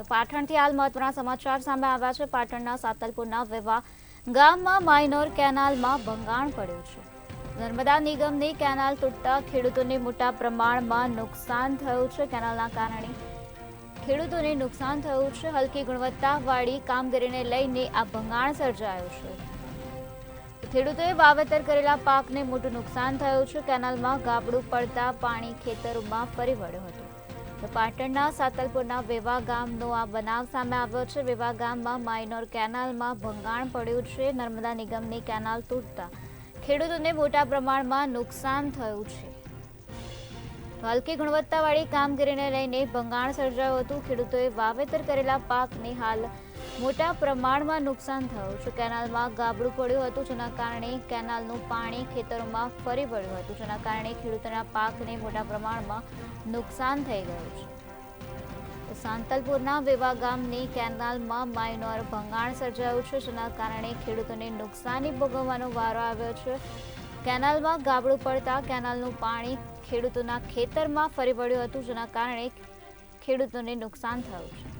પાટણથી હાલ મહત્વના સમાચાર સામે આવ્યા છે। પાટણના સાતલપુરના વેવા ગામમાં માઇનોર કેનાલમાં ભંગાણ પડ્યું છે। નર્મદા નિગમની કેનાલ તૂટતા ખેડૂતોને મોટા પ્રમાણમાં નુકસાન થયું છે। કેનાલના કારણે ખેડૂતોને નુકસાન થયું છે। હલકી ગુણવત્તાવાળી કામગીરીને લઈને આ ભંગાણ સર્જાયું છે। ખેડૂતોએ વાવેતર કરેલા પાકને મોટું નુકસાન થયું છે। કેનાલમાં ગાબડું પડતા પાણી ખેતરોમાં ફરી વળ્યું હતું। તો પાટણના સાતલપુરના વેવા ગામનો આ બનાવ સામે આવ્યો છે। વેવા ગામમાં માઇનોર કેનાલમાં ભંગાણ પડ્યું છે। નર્મદા નિગમની કેનાલ તૂટતા ખેડૂતોને મોટા પ્રમાણમાં નુકસાન થયું છે। હલકી ગુણવત્તાવાળી કામગીરીને લઈને ભંગાણ સર્જાયું હતું। ખેડૂતોએ વાવેતર કરેલા પાકને હાલ મોટા પ્રમાણમાં નુકસાન થયું છે। કેનાલમાં ગાબડું પડ્યું હતું, જેના કારણે કેનાલનું પાણી ખેતરોમાં ફરી વળ્યું હતું, જેના કારણે ખેડૂતોના પાકને મોટા પ્રમાણમાં નુકસાન થઈ ગયું છે। સાંતલપુરના વેવા ગામની કેનાલમાં માઇનોર ભંગાણ સર્જાયું છે, જેના કારણે ખેડૂતોને નુકસાની ભોગવવાનો વારો આવ્યો છે। કેનાલમાં ગાબડું પડતા કેનાલનું પાણી ખેડૂતોના ખેતરમાં ફરી વળ્યું હતું, જેના કારણે ખેડૂતોને નુકસાન થયું છે।